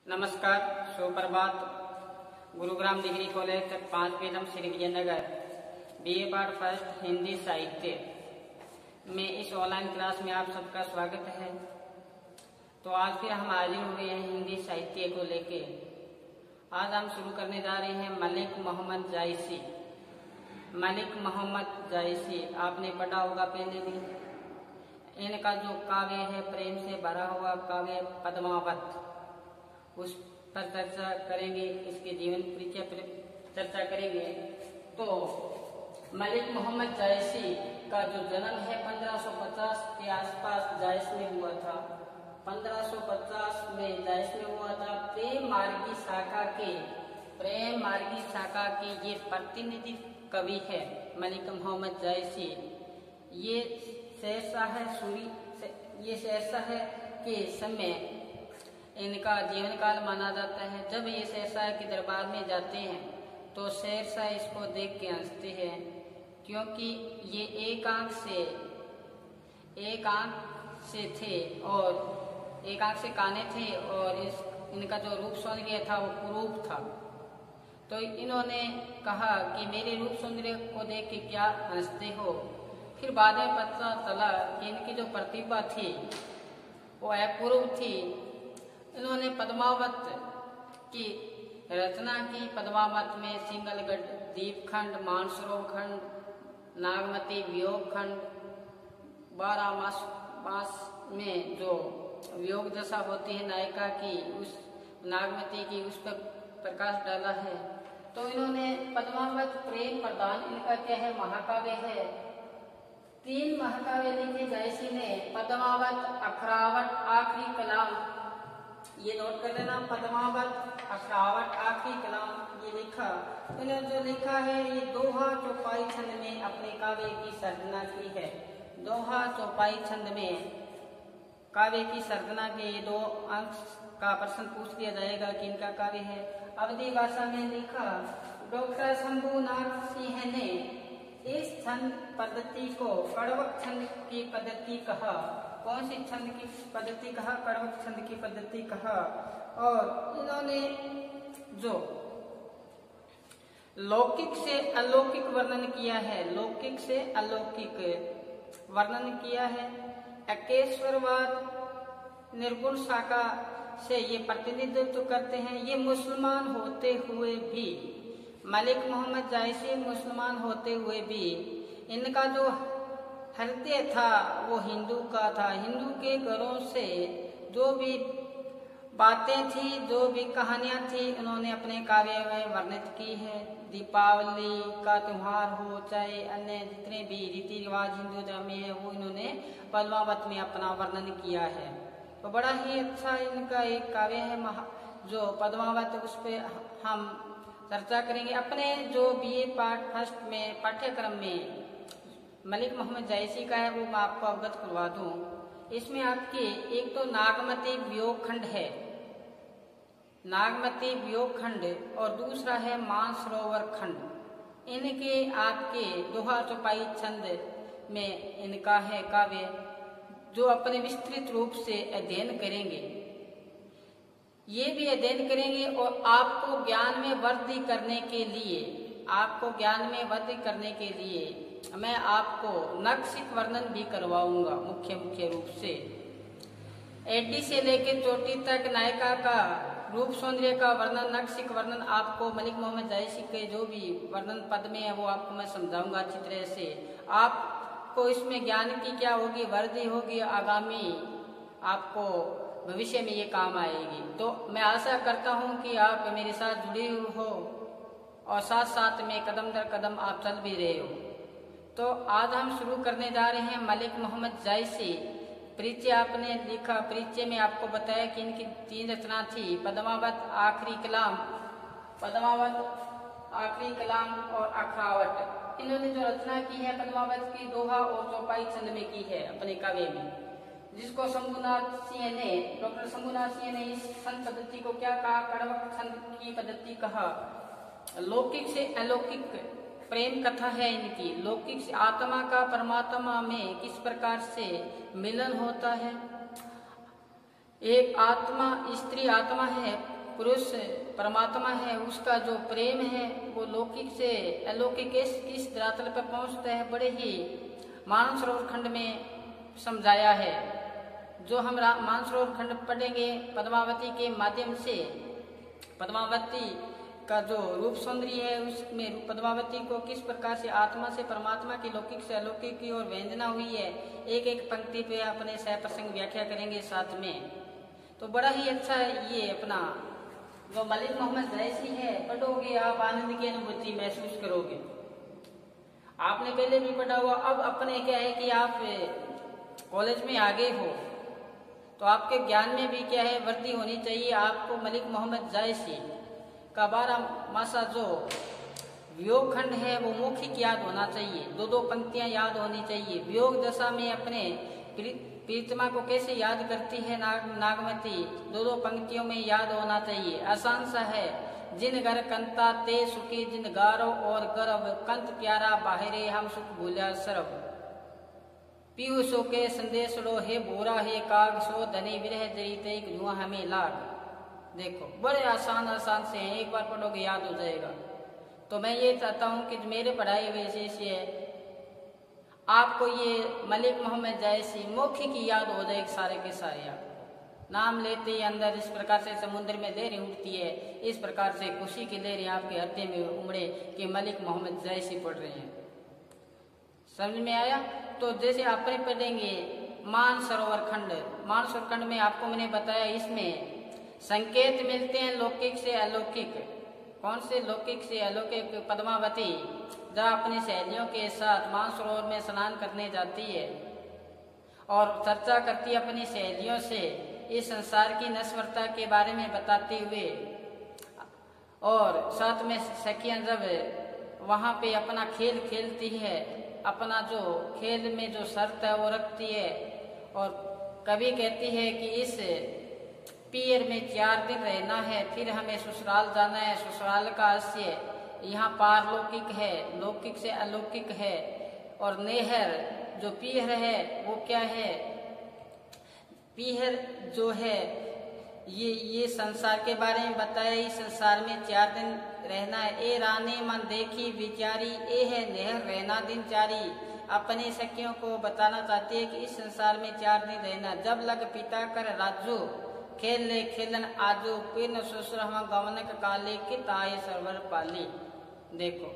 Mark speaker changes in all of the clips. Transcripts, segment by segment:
Speaker 1: नमस्कार, सुप्रभात। Gurugram degree college 5 PM Shri Vijaynagar BA part first Hindi साहित्य में इस ऑनलाइन क्लास में आप सबका स्वागत है। तो आज फिर हम हाजिर हो गए हैं हिंदी साहित्य को लेके। आज हम शुरू करने जा रहे हैं मलिक मोहम्मद जायसी। मलिक मोहम्मद जायसी आपने पढ़ा होगा पहले भी। इनका जो काव्य है प्रेम से भरा हुआ काव्य पद्मावत, उस पर चर्चा करेंगे। इसके जीवन परिचय पर चर्चा करेंगे। तो मलिक मोहम्मद जायसी का जो जन्म है 1550 के आसपास जायस में हुआ था। 1550 में जायस में हुआ था। प्रेम मार्गी शाखा के ये प्रतिनिधि कवि है मलिक मोहम्मद जायसी। ये सहसा है के समय इनका जीवन काल माना जाता है। जब ये शेरशाह के दरबार में जाते हैं तो शेरशाह इसको देख के हंसते हैं, क्योंकि ये एक आंख से काने थे और इनका जो रूप सौंदर्य था वो कुरूप था। तो इन्होंने कहा कि मेरे रूप सौंदर्य को देख के क्या हंसते हो। फिर बाद में पता चला कि इनकी जो प्रतिभा थी वो अपूर्व थी। इन्होंने पद्मावत की रचना की। पद्मावत में सिंगलगढ़ दीपखंड, मानसरोवर खंड, नागमती वियोग खंड, 12 मास में जो वियोग दशा होती है नायिका की, उस नागमती की, उस पर प्रकाश डाला है। तो इन्होंने पद्मावत प्रेम प्रदान, इनका क्या है, महाकाव्य है। 3 महाकाव्य लिखे जायसी ने। पद्मावत, अखरावट, आखिरी कलाम, ये नोट कर लेना। पद्मावत, अखरावट, आखिरी कलाम ये लिखा। इन्होंने जो लिखा है ये दोहा चौपाई छंद में अपने काव्य की सर्जना की है। दोहा चौपाई छंद में काव्य की सर्जना के ये 2 अंक का प्रश्न पूछ दिया जाएगा कि इनका काव्य है। अवधी भाषा में लिखा। डॉक्टर शंभुनाथ सिंह ने इस छंद पद्धति को कड़वक छंद की पद्धति कहा। कौन सी छंद की पद्धति कहा? कड़वक छंद की पद्धति कहा। और इन्होंने जो लौकिक से अलौकिक वर्णन किया है, लौकिक से अलौकिक वर्णन किया है। एकेश्वरवाद, निर्गुण शाखा से ये प्रतिनिधित्व करते हैं। ये मुसलमान होते हुए भी, मलिक मोहम्मद जायसी मुसलमान होते हुए भी इनका जो हृदय था वो हिंदू का था। हिंदू के घरों से जो भी बातें थी, जो भी कहानियां थी, उन्होंने अपने काव्य में वर्णित की है। दीपावली का त्योहार हो, चाहे अन्य जितने भी रीति रिवाज हिंदू धर्म में है, वो इन्होंने पद्मावत में अपना वर्णन किया है। तो बड़ा ही अच्छा इनका एक काव्य है जो पद्मावत, उस पर हम चर्चा करेंगे। अपने जो BA पार्ट फर्स्ट में पाठ्यक्रम में मलिक मोहम्मद जायसी का है वो मैं आपको अवगत करवा दूं। इसमें आपके एक तो नागमती वियोग खंड है, नागमती वियोग खंड, और दूसरा है मानसरोवर खंड। इनके आपके दोहा चौपाई छंद में इनका है काव्य, जो अपने विस्तृत रूप से अध्ययन करेंगे। ये भी अध्ययन करेंगे और आपको ज्ञान में वृद्धि करने के लिए मैं आपको नक्शिक वर्णन भी करवाऊंगा। मुख्य रूप से एडी से लेकर चोटी तक नायिका का रूप सौंदर्य का वर्णन, नक्शिक वर्णन आपको मलिक मोहम्मद जायसी के जो भी वर्णन पद में है वो आपको मैं समझाऊंगा अच्छी तरह से। आपको इसमें ज्ञान की क्या होगी, वृद्धि होगी, आगामी आपको भविष्य में ये काम आएगी। तो मैं आशा करता हूँ कि आप मेरे साथ जुड़े हो और साथ साथ में कदम दर कदम आप चल भी रहे हो। तो आज हम शुरू करने जा रहे हैं मलिक मोहम्मद जायसी। परिचय आपने लिखा। परिचय में आपको बताया कि इनकी 3 रचना थी, पद्मावत, आखिरी कलाम और अखरावट। इन्होंने जो रचना की है पद्मावत की दोहा और चौपाई छंद में की है अपने काव्य में, जिसको डॉक्टर शंभुनाथ सिंह ने इस छंद पद्धति को क्या कहा? कड़वक छंद की पद्धति कहा। लौकिक से अलौकिक प्रेम कथा है इनकी। लौकिक से आत्मा का परमात्मा में किस प्रकार से मिलन होता है। एक आत्मा, स्त्री आत्मा है, पुरुष परमात्मा है, उसका जो प्रेम है वो लौकिक से अलौकिक किस धरातल पर पहुंचता है, बड़े ही मानसरोवर खंड में समझाया है। जो हम मानसरोवर खंड पढ़ेंगे पद्मावती के माध्यम से, पद्मावती का जो रूप सौंदर्य है उसमें पद्मावती को किस प्रकार से आत्मा से परमात्मा की, लौकिक से अलौकिक की ओर व्यंजना हुई है, एक एक पंक्ति पे अपने सहप्रसंग व्याख्या करेंगे साथ में। तो बड़ा ही अच्छा ये अपना जो मलिक मोहम्मद जैसी है, पढ़ोगे आप आनंद की अनुभूति महसूस करोगे। आपने पहले भी पढ़ा हुआ, अब अपने क्या है कि आप कॉलेज में आगे हो तो आपके ज्ञान में भी क्या है वृद्धि होनी चाहिए। आपको मलिक मोहम्मद जायसी का 12 मासा जो वियोग खंड है वो मौखिक याद होना चाहिए, 2-2 पंक्तियां याद होनी चाहिए। वियोग दशा में अपने प्रीतमा को कैसे याद करती है नागमती, 2-2 पंक्तियों में याद होना चाहिए। आसान सा है, जिन घर कंता ते सुखी, जिन गारो और गर्व कंत प्यारा बाहरे हम सुख भूला सरब, पीयू सो के संदेशड़ो हे बोरा हे काग, सो धनी विरह जरीते धुआं हमें लाग। देखो बड़े आसान से हैं, एक बार पढ़ोगे याद हो जाएगा। तो मैं ये चाहता हूँ कि मेरे पढ़ाई हुए से आपको ये मलिक मोहम्मद जैसी मौखिक की याद हो जाए सारे के सारे। नाम लेते ही अंदर इस प्रकार से समुद्र में लहरें उठती है, इस प्रकार से खुशी की लहरें आपके हृदय में उमड़े कि मलिक मोहम्मद जैसी पढ़ रहे हैं। समझ में आया? तो जैसे आपने पढ़ेंगे मानसरोवर खंड, मानसरोवर खंड में आपको मैंने बताया इसमें संकेत मिलते हैं लौकिक से अलौकिक। कौन से लौकिक से अलौकिक? पद्मावती जहाँ अपनी सहेलियों के साथ मानसरोवर में स्नान करने जाती है और चर्चा करती है अपनी सहेलियों से इस संसार की नश्वरता के बारे में बताते हुए, और साथ में सखियां जब वहाँ पे अपना खेल खेलती है, अपना जो खेल में जो शर्त है वो रखती है, और कभी कहती है कि इस पीर में 4 दिन रहना है, फिर हमें ससुराल जाना है। ससुराल का आशय यहाँ पारलौकिक है, लौकिक से अलौकिक है। और नेहर जो पीहर है वो क्या है? पीहर जो है ये संसार के बारे में बताया। इस संसार में 4 दिन रहना है। ए रानी मन देखी विचारी, ए है नेहर रहना दिन 4। अपनी सखियों को बताना चाहती है कि इस संसार में 4 दिन रहना। जब लग पिता कर राजू, खेल ले खेलन आजो, पिन ससुर हम गवनक काले कित आए सरवर पाली। देखो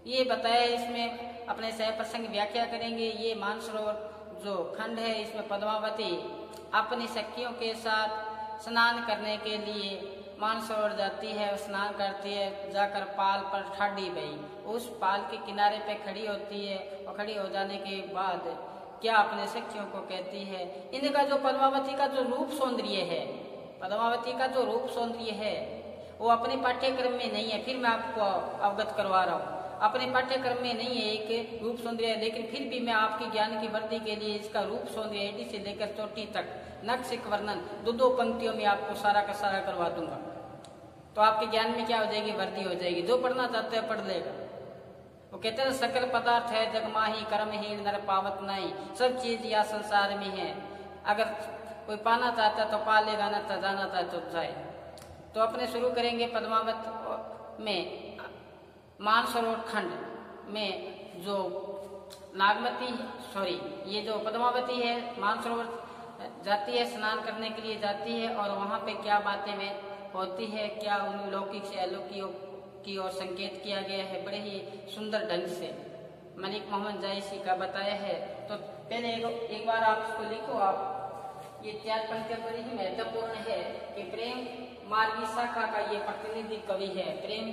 Speaker 1: ये बताया, इसमें अपने सह प्रसंग व्याख्या करेंगे। ये मानसरोवर जो खंड है इसमें पद्मावती अपनी सखियों के साथ स्नान करने के लिए मानसरोवर जाती है, स्नान करती है। जाकर पाल पर ठाडी गई, उस पाल के किनारे पे खड़ी होती है, और खड़ी हो जाने के बाद क्या अपने सखियों को कहती है। इनका जो पद्मावती का जो रूप सौंदर्य है, पद्मावती का जो रूप सौंदर्य है वो अपने पाठ्यक्रम में नहीं है। फिर मैं आपको अवगत करवा रहा हूँ, अपने पाठ्यक्रम में नहीं है एक रूप सौंदर्य है, लेकिन फिर भी मैं आपके ज्ञान की वृद्धि के लिए इसका रूप सौंदर्य एडी से लेकर चोटी तक नक्शिक वर्णन 2-2 पंक्तियों में आपको सारा का सारा करवा दूंगा। तो आपके ज्ञान में क्या हो जाएगी? वृद्धि हो जाएगी। जो पढ़ना चाहते हैं पढ़ लेगा। वो कहते हैं सकल पदार्थ है जगमाही, कर्महीन नर पावत नहीं। सब चीज या संसार में है, अगर कोई पाना चाहता है तो पा लेगा, न तो जाना चाहता तो जाए। तो अपने शुरू करेंगे पद्मावत में मानसरोवर खंड में जो ये जो पद्मावती है मानसरोवर जाती है, स्नान करने के लिए जाती है, और वहाँ पे क्या बातें में होती है, क्या उन लौकिक से अलौकिक की ओर संकेत किया गया है, बड़े ही सुंदर ढंग से मलिक मोहम्मद जायसी का बताया है। तो पहले एक बार आप इसको लिखो। आप ये 4 पंक्तियां बड़ी ही महत्वपूर्ण है कि प्रेम मार्गी शाखा का ये प्रतिनिधि कवि है, प्रेम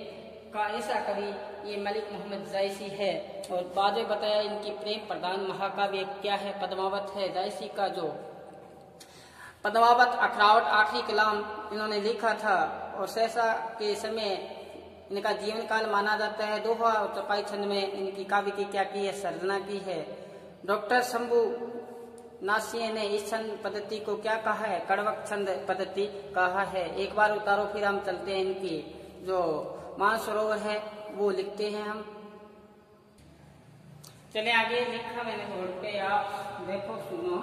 Speaker 1: का ऐसा कवि ये मलिक मोहम्मद जायसी है। और बाद में बताया इनकी प्रेम प्रधान महाकाव्य क्या है, पद्मावत है। जायसी का जो पद्मावत अखरावट आखिरी कलाम इन्होंने लिखा था, और सहसा के समय इनका जीवन काल माना जाता है। दोहा और चौपाई छंद में इनकी काव्य की क्या की है, सर्जना की है। डॉक्टर शंभू नासिए ने इस छंद पद्धति को क्या कहा है? कड़वक छंद पद्धति कहा है। एक बार उतारो फिर हम चलते हैं। इनकी जो मानसरोवर है वो लिखते हैं हम। चले आगे, लिखा मैंने बोर्ड पे, आप देखो सुनो।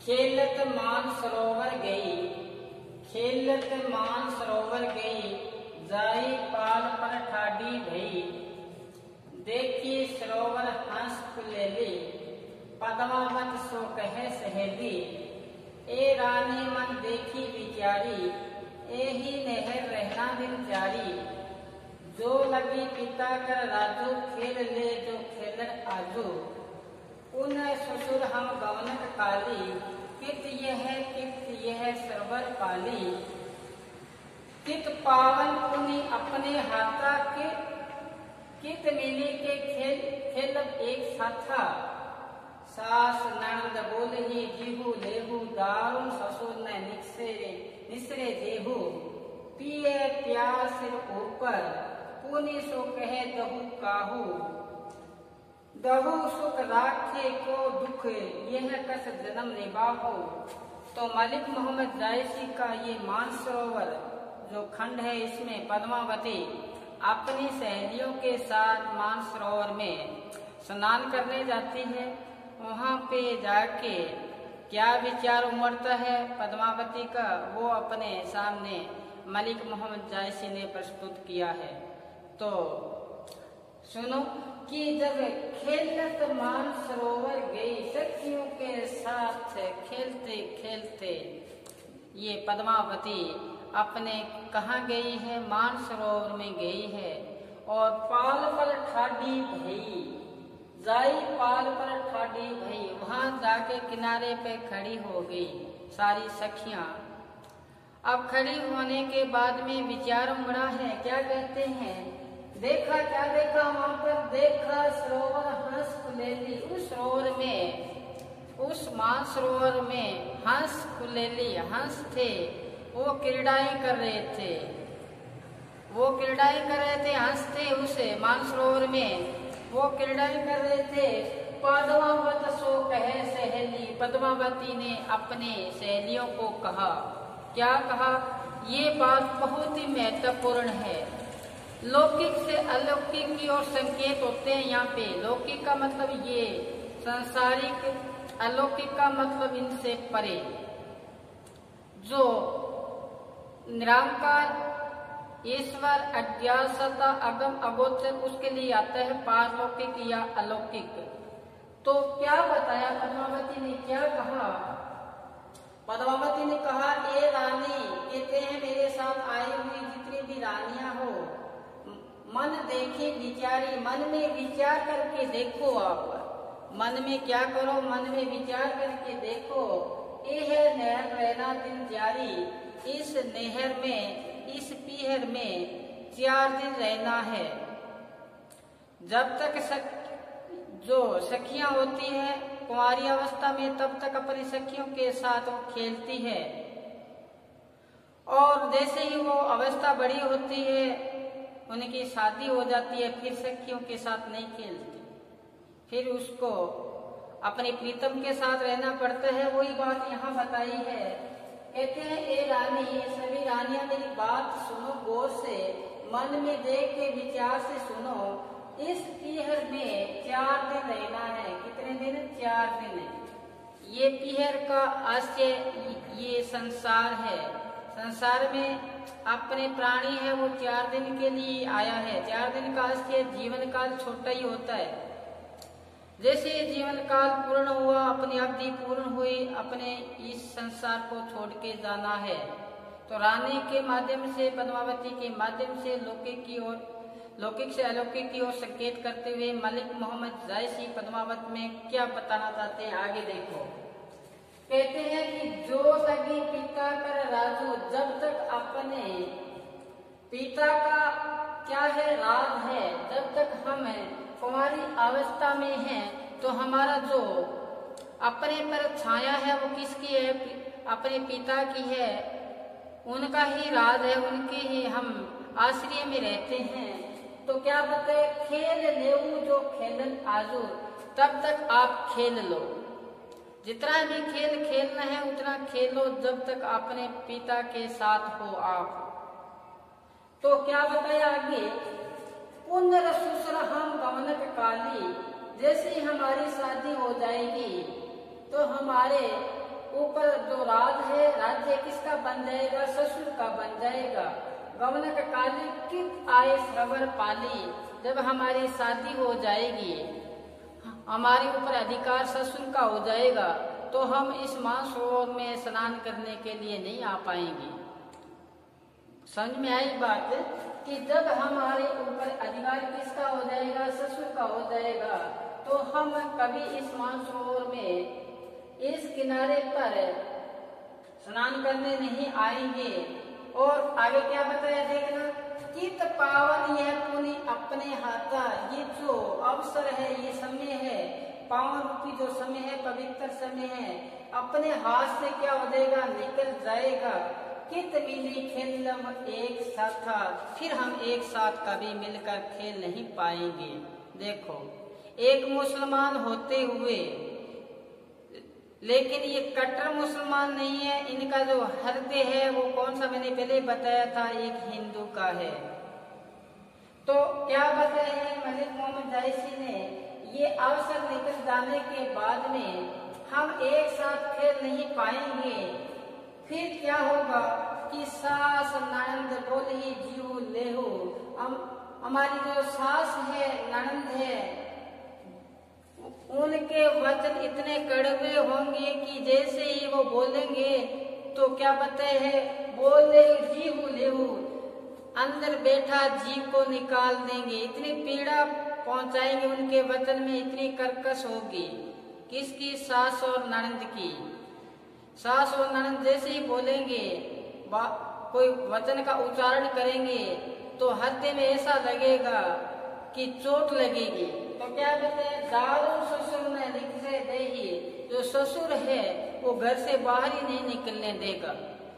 Speaker 1: खेलत मान सरोवर गई, खेलत मान सरोवर सरोवर गई, जाई पाल पर ठाडी भई। देखी सरोवर हंस कुलेली, पद्मावत सो कहे सहेली। ए रानी मन देखी विचारी, एही नहर रहना दिन जारी। जो लगी पिता कर राजू, खेल ले जो खेलन आजू। उन ससुर हम गवनक काली, कित यह सरवर पाली। कित पावन पुनि अपने हाथा, कित मिली के खेल एक साथा। सास नंद बोलही जीहू लेहू, दारुण ससुर न निसरे देहू। पिए प्यास सिर ऊपर, पुनि सो कहे दहु काहू। दहु सुख राखे को दुख, यह कस जन्म निभाहो। तो मलिक मोहम्मद जायसी का ये मानसरोवर जो खंड है, इसमें पद्मावती अपनी सहेलियों के साथ मानसरोवर में स्नान करने जाती है। वहाँ पे जाके क्या विचार उमड़ता है पद्मावती का, वो अपने सामने मलिक मोहम्मद जायसी ने प्रस्तुत किया है। तो सुनो कि जब खेलत मानसरोवर गई, सखियों के साथ खेलते खेलते ये पद्मावती अपने कहाँ गई है, मानसरोवर में गई है। और पाल पर ठाडी भई, जाई पाल पर ठाडी भई, वहां जाके किनारे पे खड़ी हो गई सारी सखियां। अब खड़ी होने के बाद में विचार उमड़ा है, क्या कहते हैं, देखा क्या देखा वहां पर, देखा सरोवर हंस कुलेली। उस सरोवर में, उस मानसरोवर में हंस कुलेली, हंस थे, वो क्रीड़ाएं कर रहे थे, वो क्रीड़ाएं कर रहे थे, हंस थे उस मानसरोवर में, वो क्रीड़ाएं कर रहे थे। पद्मावत सो कहे सहेली, पद्मावती ने अपने सहेलियों को कहा, क्या कहा, ये बात बहुत ही महत्वपूर्ण है। लौकिक से अलौकिक की ओर संकेत होते हैं यहाँ पे। लौकिक का मतलब ये सांसारिक, अलौकिक का मतलब इनसे परे। जो निराकार ईश्वर, अध्यासता, अगम अगोचर, उसके लिए आता है पारलौकिक या अलौकिक। तो क्या बताया पद्मावती ने, क्या कहा, पद्मावती ने कहा, ए रानी, कहते हैं मेरे साथ आई हुई जितनी भी रानियां हो, मन देखी विचारी, मन में विचार करके देखो। आप मन में क्या करो, मन में विचार करके देखो। यह नहर रहना दिन जारी, इस नहर में, इस पीहर में 4 दिन रहना है। जब तक जो सखियां होती है कुंवारी अवस्था में, तब तक अपनी सखियों के साथ वो खेलती है। और जैसे ही वो अवस्था बड़ी होती है, उनकी शादी हो जाती है, फिर सखियों के साथ नहीं खेलती, फिर उसको अपने प्रीतम के साथ रहना पड़ता है। वही बात यहाँ बताई है। कहते हैं, ए रानी, ये सभी रानियां मेरी बात सुनो गौर से, मन में देख के विचार से सुनो। इस पीहर में 4 दिन रहना है। कितने दिन? 4 दिन। ये पीहर का आश्रय ये संसार है। संसार में अपने प्राणी है वो 4 दिन के लिए आया है। 4 दिन का आश्रय जीवन काल छोटा ही होता है। जैसे जीवन काल पूर्ण हुआ, अपनी अवधि पूर्ण हुई, अपने इस संसार को छोड़ के जाना है। तो रानी के माध्यम से, पद्मावती के माध्यम से लौकिक की ओर, लौकिक से अलौकिक की ओर संकेत करते हुए मलिक मोहम्मद जायसी पद्मावत में क्या बताना चाहते हैं, आगे देखो। कहते हैं कि जो लगी पिता कर राजू, जब तक अपने पिता का क्या है, राज है, जब तक हम कुंवारी अवस्था में हैं, तो हमारा जो अपने पर छाया है वो किसकी है? अपने पिता की है। उनका ही राज है, उनके ही हम आश्रय में रहते हैं। तो क्या बताए, खेल लेऊ जो खेलन आजू, तब तक आप खेल लो, जितना भी खेल खेलना है उतना खेलो, जब तक अपने पिता के साथ हो आप। तो क्या बताया आगे, पुनर्सुसर हम गमनक काली, जैसे ही हमारी शादी हो जाएगी तो हमारे ऊपर जो राज है, राज्य किसका बन जाएगा? ससुर का बन जाएगा। गवनक काली कित आए श्रवण पाली, जब हमारी शादी हो जाएगी, हमारे ऊपर अधिकार ससुर का हो जाएगा, तो हम इस मानसरोवर में स्नान करने के लिए नहीं आ पाएंगे। समझ में आई बात कि जब हमारे ऊपर अधिकार किसका हो जाएगा, ससुर का हो जाएगा, तो हम कभी इस मानसरोवर में इस किनारे पर स्नान करने नहीं आएंगे। और आगे क्या बताया देखना, कित पावन यह पुनि अपने हाथा, ये जो अवसर है, ये समय है, पावन रूपी जो समय है, पवित्र समय है, अपने हाथ से क्या हो जाएगा, निकल जाएगा। कित मिली खेलम एक साथ, फिर हम एक साथ कभी मिलकर खेल नहीं पाएंगे। देखो, एक मुसलमान होते हुए, लेकिन ये कट्टर मुसलमान नहीं है, इनका जो हृदय है वो कौन सा, मैंने पहले बताया था, एक हिंदू का है। तो क्या बताया मलिक मोहम्मद जायसी ने, ये अवसर निकल जाने के बाद में हम एक साथ खेल नहीं पाएंगे। फिर क्या होगा कि सास ननद बोली जीव लेहो, हमारी जो सास है, ननद है, उनके वचन इतने कड़वे होंगे कि जैसे ही वो बोलेंगे तो क्या बताए है, बोले जीव लेहो, अंदर बैठा जीव को निकाल देंगे, इतनी पीड़ा पहुंचाएंगे, उनके वचन में इतनी कर्कश होगी। किसकी, सास और ननद की। सास और ननद जैसे ही बोलेंगे, कोई वचन का उच्चारण करेंगे, तो हृदय में ऐसा लगेगा कि चोट लगेगी। तो क्या कहते हैं, दारू ससुर ने लिख से दे ही, जो ससुर है वो घर से बाहर ही नहीं निकलने देगा।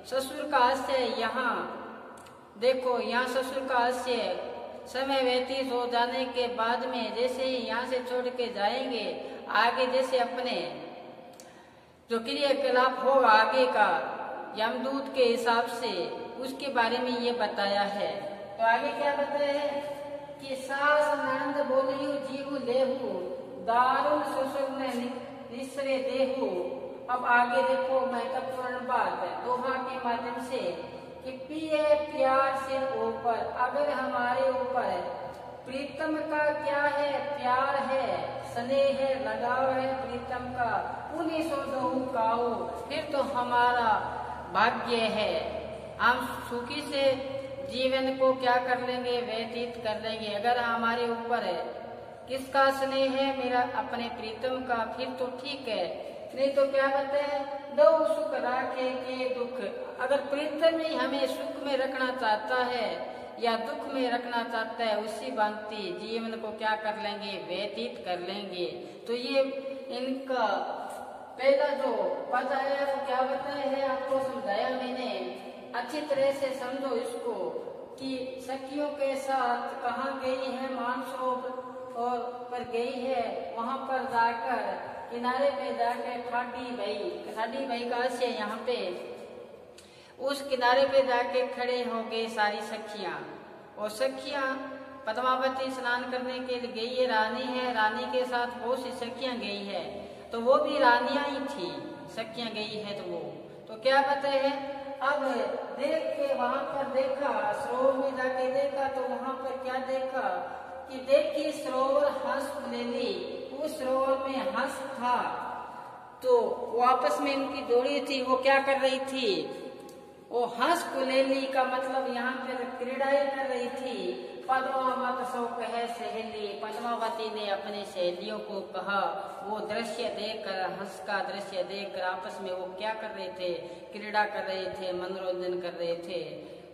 Speaker 1: ससुर का आशय यहाँ देखो, यहाँ ससुर का आशय समय व्यतीत हो जाने के बाद में जैसे ही यहाँ से छोड़ के जाएंगे, आगे जैसे अपने जो क्रियाकलाप होगा आगे का यमदूत के हिसाब से, उसके बारे में ये बताया है। तो आगे क्या बताया है कि सास नंद बोलियो जीव लेहू, दारुण ससुर ने निसरे देहू। अब आगे देखो महत्वपूर्ण बात है दोहा के माध्यम से कि पिए प्यार से ऊपर, अगर हमारे ऊपर प्रीतम का क्या है, प्यार है, स्नेह है, लगाव है प्रीतम का, उन्हीं सो दहु काओ, फिर तो हमारा भाग्य है, हम सुखी से जीवन को क्या कर लेंगे, व्यतीत कर लेंगे। अगर हमारे ऊपर है किसका स्नेह है, मेरा अपने प्रीतम का, फिर तो ठीक है, नहीं तो क्या कहते हैं, दो सुख राखे के दुख। अगर प्रीतम ही हमें सुख में रखना चाहता है या दुख में रखना चाहता है, उसी भांति जीवन को क्या कर लेंगे, व्यतीत कर लेंगे। तो ये इनका पहला जो बताया वो क्या बताया है, आपको समझाया मैंने, अच्छी तरह से समझो इसको कि सखियों के साथ कहाँ गई है, मानसरोवर और पर गई है, वहां पर जाकर किनारे पे जाकर ठाडी भाई का से यहाँ पे उस किनारे पे जाके खड़े हो गए सारी सखियां, और सखियां पद्मावती स्नान करने के लिए गई है, रानी है, रानी के साथ बहुत सी सखियां गई है, तो वो भी रानियां ही थी, सखियां गई है तो वो तो क्या बताए है। अब देख के वहां पर देखा, सरोवर में जाके देखा, तो वहां पर क्या देखा कि देखी सरोवर हंस ले ली, उस सरोवर में हंस था, तो वो आपस में उनकी जोड़ी थी, वो क्या कर रही थी, वो हंस कुलेली का मतलब यहाँ पर क्रीड़ाएं कर रही थी। पद्मावत सो कहे सहेली, पद्मावती ने अपनी सहेलियों को कहा, वो दृश्य देखकर, हंस का दृश्य देखकर आपस में वो क्या कर रहे थे, क्रीड़ा कर रहे थे, मनोरंजन कर रहे थे।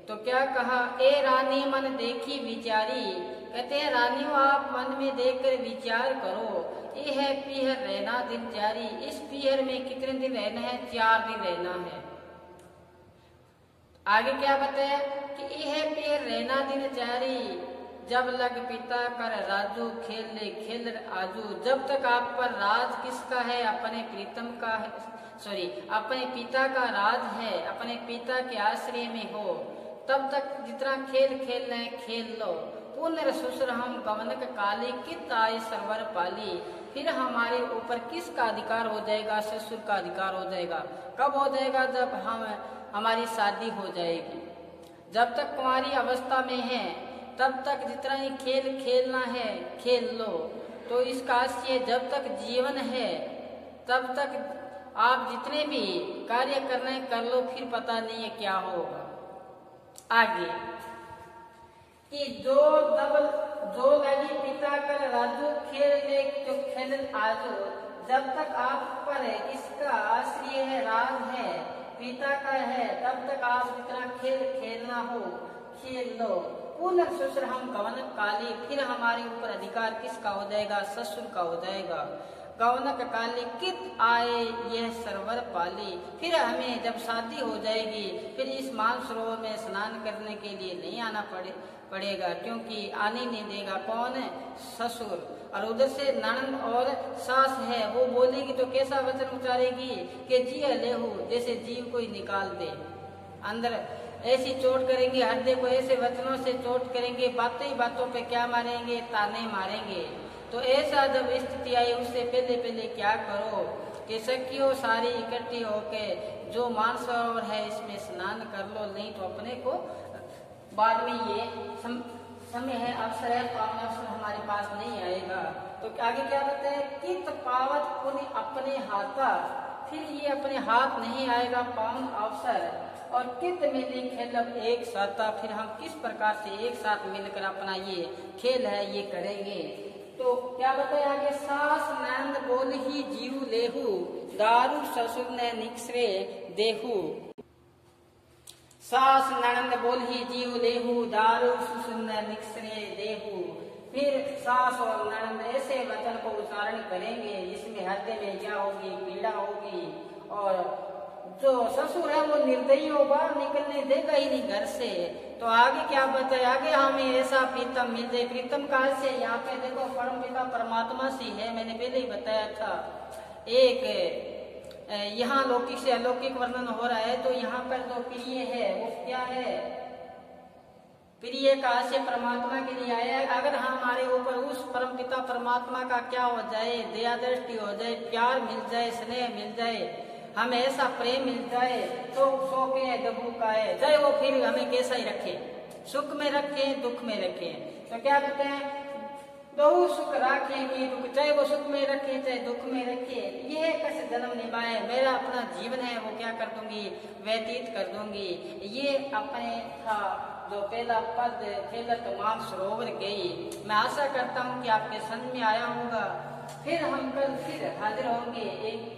Speaker 1: तो क्या कहा, ए रानी मन देखी विचारी, कहते हैं रानियों आप मन में देखकर विचार करो, ये है पीहर रहना दिन जारी, इस पीहर में कितने दिन रहना है, 4 दिन रहना है। आगे क्या बताया कि यह पीहर रहना दिन जारी, जब लग पिता कर राजू खेल खेल आजू, जब तक आप पर राज किसका है, अपने प्रीतम का है, अपने पिता का राज है, अपने पिता के आश्रय में हो, तब तक जितना खेल खेलना है खेल लो। पुनर ससुर हम गवनक काली, कित आए सरवर पाली, फिर हमारे ऊपर किसका अधिकार हो जाएगा, ससुर का अधिकार हो जाएगा। कब हो जाएगा, जब हमारी शादी हो जाएगी। जब तक कुंवारी अवस्था में है तब तक जितना ही खेल खेलना है खेल लो। तो इसका आशय जब तक जीवन है तब तक आप जितने भी कार्य करने कर लो, फिर पता नहीं है क्या होगा आगे। कि जो लगी पिता कर राजू खेल ले जो खेल आजो। जब तक आप पर इसका आश्रय है, राज है, पिता का है, तब तक आप जितना खेल खेलना हो खेल लो। पुनः ससुर हम गवन काली, फिर हमारे ऊपर अधिकार किसका हो जाएगा? ससुर का हो जाएगा। गवनक काली कित आए यह सरवर पाली। फिर हमें जब शादी हो जाएगी फिर इस मानसरोवर में स्नान करने के लिए नहीं आना पड़ेगा, क्योंकि आने नहीं देगा। कौन? ससुर। और उधर से ननद और सास है, वो बोलेगी तो कैसा वचन उच्चारेगी कि जी लेहू, जैसे जीव कोई निकाल दे अंदर। ऐसी चोट करेंगे, हृदय को ऐसे वचनों से चोट करेंगे, बातों ही बातों पे क्या मारेंगे? ताने मारेंगे। तो ऐसा जब स्थिति आई उससे पहले क्या करो कि सखियों सारी इकट्ठी होके जो मानसरोवर है इसमें स्नान कर लो, नहीं तो अपने को बाद में ये समय है, अवसर है, पावन अवसर हमारे पास नहीं आएगा। तो आगे क्या कहते हैं? कित पावत पुण्य अपने हाथा, फिर ये अपने हाथ नहीं आएगा पावन अवसर। और कित मिली खेलब एक साथा, फिर हम किस प्रकार से एक साथ मिलकर अपना ये खेल है ये करेंगे। तो क्या बताया आगे? सास नंद बोल ही जीव लेहू, दारू ससुर ने निक्सरे देहू। सास ननंद बोल ही जीव लेहू, दारू ससुर ने निक्सरे देहू। फिर सास और ननंद ऐसे वचन को उच्चारण करेंगे जिसमें हृदय में क्या होगी? पीड़ा होगी। और जो ससुर है वो निर्दयी हो, बाहर निकलने देगा ही नहीं घर से। तो आगे क्या बताए? आगे हमें ऐसा प्रीतम मिल जाए। प्रीतम काल से यहाँ पे देखो परम पिता परमात्मा से है, मैंने पहले ही बताया था। एक यहाँ लौकिक से अलौकिक वर्णन हो रहा है, तो यहाँ पर जो प्रिय है वो क्या है? प्रिय का आशय परमात्मा के लिए आया। अगर हमारे ऊपर उस परम पिता परमात्मा का क्या हो जाए? दया दृष्टि हो जाए, प्यार मिल जाए, स्नेह मिल जाए, हमें ऐसा प्रेम मिल जाए तो शोके दबू का है, चाहे वो फिर हमें कैसा ही रखे, सुख में रखे दुख में रखे। तो क्या कहते हैं? बहु सुख राखेंगे दुख, चाहे वो सुख में रखे चाहे दुख में रखे, ये कैसे जन्म निभाए, मेरा अपना जीवन है वो क्या कर दूंगी? व्यतीत कर दूंगी। ये अपने था जो पहला पद खेलत मानसरोवर गई। मैं आशा करता हूँ कि आपके समझ में आया होगा। फिर हम कल फिर हाजिर होंगे। एक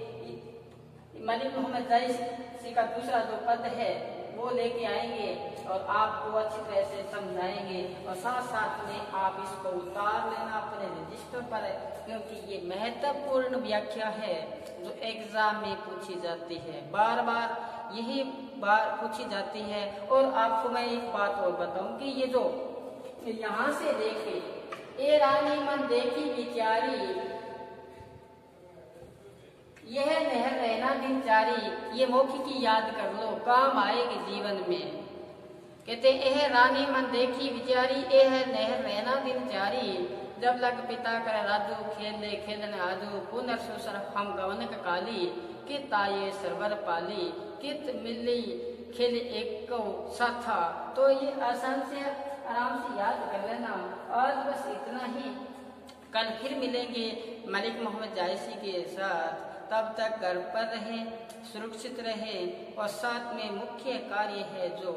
Speaker 1: मलिक मोहम्मद जायसी का दूसरा जो पद है वो लेके आएंगे और आपको अच्छी तरह से समझाएंगे। और साथ साथ में आप इसको उतार लेना अपने रजिस्टर पर, क्योंकि ये महत्वपूर्ण व्याख्या है जो एग्जाम में पूछी जाती है, बार बार यही बार पूछी जाती है। और आपको मैं एक बात और बताऊं कि ये जो यहाँ से देखे, ए रानी मन देखी बिचारी, यह नहर रहना दिन जारी, ये मौखी की याद कर लो, काम आएगी जीवन में। कहते यह रानी मन देखी बिचारी, यह नहर रहना दिन जारी। जब लग पिता कर राजू खेले खेलन आजू, पुनर्सुसर हम गवनक काली, कित आये सरवर पाली, कित मिली खेल एक साथा। तो ये आसान से आराम से याद कर लेना। आज बस इतना ही, कल फिर मिलेंगे मलिक मोहम्मद जायसी के साथ। तब तक घर पर रहे, सुरक्षित रहे। और साथ में मुख्य कार्य है जो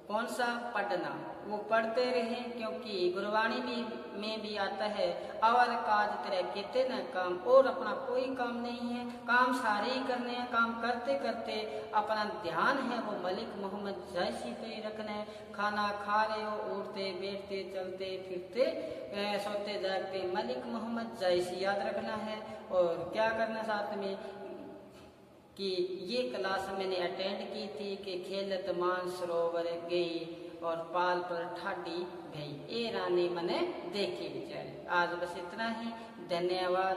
Speaker 1: कौन सा? पढ़ना, वो पढ़ते रहे, क्योंकि गुरबाणी में भी आता है और काज तेरे कहते न काम। और अपना कोई काम नहीं है, काम सारे ही करने हैं। काम करते करते अपना ध्यान है वो मलिक मोहम्मद जायसी पे ही रखना है। खाना खा रहे हो, उठते बैठते चलते फिरते सोते जागते मलिक मोहम्मद जायसी याद रखना है। और क्या करना साथ में कि ये क्लास मैंने अटेंड की थी कि खेलत मानसरोवर गई और पाल पर ठाडी भई, ए रानी मने देखी बेचारी। आज बस इतना ही, धन्यवाद।